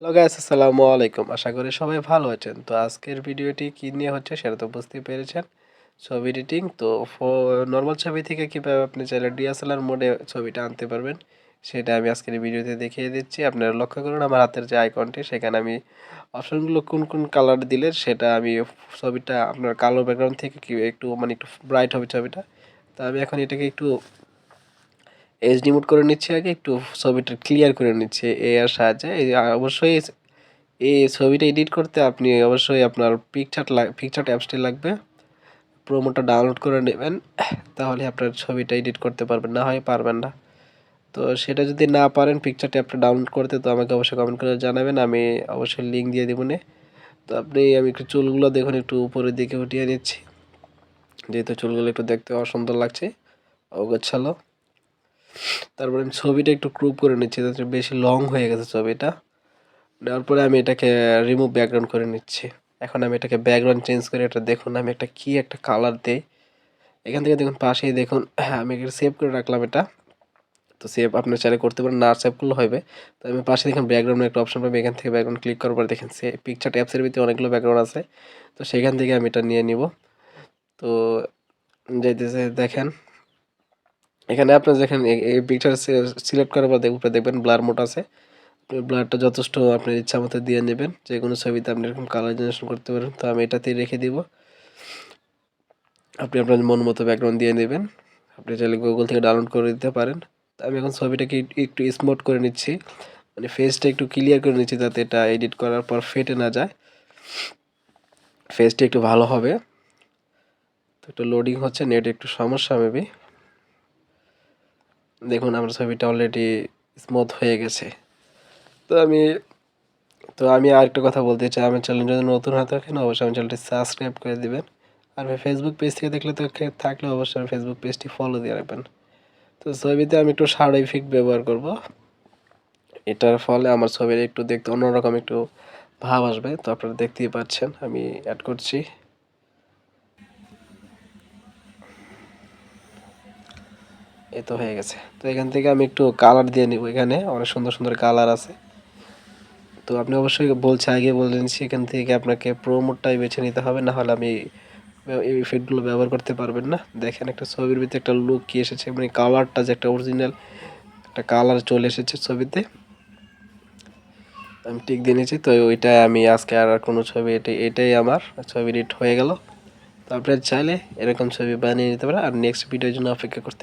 Hello guys, আসসালামু আলাইকুম। আশা করি সবাই ভালো আছেন। তো আজকের ভিডিওটি কি নিয়ে হচ্ছে সেটা তো বুঝতেই পেরেছেন। ছবি এডিটিং তো নরমাল ছবি থেকে কিভাবে আপনি চাইলে ডিএসএলআর মোডে ছবিটা আনতে পারবেন সেটা আমি আজকের এই ভিডিওতে দেখিয়ে দিচ্ছি। আপনারা লক্ষ্য করুন আমার হাতের যে আইকনটি, সেখানে আমি অপশনগুলো কোন কোন কালার দিলে সেটা আমি ছবিটা আপনার কালো ব্যাকগ্রাউন্ড থেকে কি একটু একটু ব্রাইট হবে ছবিটা। তো আমি এখন এটাকে একটু এইচডি মোড করে নিচ্ছি, আগে একটু ছবিটা ক্লিয়ার করে নিচ্ছি এআর সাহায্যে। অবশ্যই এই ছবিটা এডিট করতে আপনি অবশ্যই আপনার পিকচার্ট অ্যাপসটি লাগবে। প্রোমোটা ডাউনলোড করে নেবেন, তাহলে আপনার ছবিটা এডিট করতে পারবেন, না হয় পারবেন না। তো সেটা যদি না পারেন পিকচার্ট অ্যাপটা ডাউনলোড করতে, তো আমাকে অবশ্যই কমেন্ট করে জানাবেন, আমি অবশ্যই লিঙ্ক দিয়ে দেবো নে। তো আমি একটু চুলগুলো দেখুন একটু উপরের দিকে উঠিয়ে নিচ্ছি, যেহেতু চুলগুলো একটু দেখতে অসুন্দর লাগছে, অগোছালো। তারপরে আমি ছবিটা একটু ক্রপ করে নিচ্ছি, যাতে বেশি লং হয়ে গেছে ছবিটা। নেওয়ার পরে আমি এটাকে রিমুভ ব্যাকগ্রাউন্ড করে নিচ্ছি। এখন আমি এটাকে ব্যাকগ্রাউন্ড চেঞ্জ করে, এটা দেখুন আমি একটা কালার দেই। এখান থেকে দেখুন পাশেই দেখুন, আমি এটা সেভ করে রাখলাম এটা। তো সেভ আপনার চাইলে করতে পারেন, না সেভ করলে হবে। তো আমি পাশে দেখুন ব্যাকগ্রাউন্ডের একটা অপশন পাবেন, এখান থেকে ব্যাকগ্রাউন্ড ক্লিক করার পর দেখেন সে পিকচার অ্যাপসের ভিতরে অনেকগুলো ব্যাকগ্রাউন্ড আছে। তো সেখান থেকে আমি এটা নিয়ে নিব। তো যাইতেছে দেখেন, এখানে আপনার দেখেন এই পিকচার সিলেক্ট করার পর উপরে দেখবেন ব্লার মোড আছে। ব্লারটা যথেষ্ট আপনার ইচ্ছা মতো দিয়ে নেবেন, যে কোনো ছবিতে আপনি এরকম কালার জেনারেশন করতে পারেন। তো আমি এটাতেই রেখে দিব, আপনি আপনার মন মতো ব্যাকগ্রাউন্ড দিয়ে নেবেন। আপনি চাইলে গুগল থেকে ডাউনলোড করে দিতে পারেন। তো আমি এখন ছবিটাকে একটু স্মুথ করে নিচ্ছি, ফেসটা একটু ক্লিয়ার করে নিচ্ছি, যাতে এটা এডিট করার পর ফেটে না যায়, ফেসটা একটু ভালো হবে। তো একটু লোডিং হচ্ছে, নেট একটু সমস্যা মেবি। দেখুন আমার ছবিটা অলরেডি স্মুথ হয়ে গেছে। তো আমি আরেকটা কথা বলতে চাই, আমার চ্যানেল যদি নতুন হয়ে থাকেন অবশ্যই আমার চ্যানেলটি সাবস্ক্রাইব করে দিবেন। আর ফেসবুক পেজ থেকে দেখলে তো থাকলে অবশ্যই ফেসবুক পেজটি ফলো দিয়ে রাখবেন। তো ছবিতে আমি একটু শ্যাডো ইফেক্ট ব্যবহার করব, এটার ফলে আমার ছবির একটু দেখতে অন্যরকম একটু ভাব আসবে। তো আপনারা দেখতেই পাচ্ছেন আমি অ্যাড করছি। এই তো হয়ে গেছে। তো এখান থেকে আমি একটু কালার দিয়ে নিব, এখানে অনেক সুন্দর সুন্দর কালার আছে। তো আপনি অবশ্যই আগে বললেন সেখান থেকে আপনাকে প্রো মোডটাই বেছে নিতে হবে, না হলে আমি এই ইফেক্টগুলো ব্যবহার করতে পারবেন না। দেখেন একটা ছবির ভিতরে একটা লুক কি এসেছে, কালারটা যে একটা অরিজিনাল একটা কালার চলে এসেছে ছবিতে। আমি টিক দিয়ে নিয়েছি। তো ওইটাই আমি আজকে আর কোনো ছবি, এটাই আমার ছবি এডিট হয়ে গেল। তো আপনারা চাইলে এরকম ছবি বানিয়ে নিতে পারেন, আর নেক্সট ভিডিওর জন্য অপেক্ষা করতে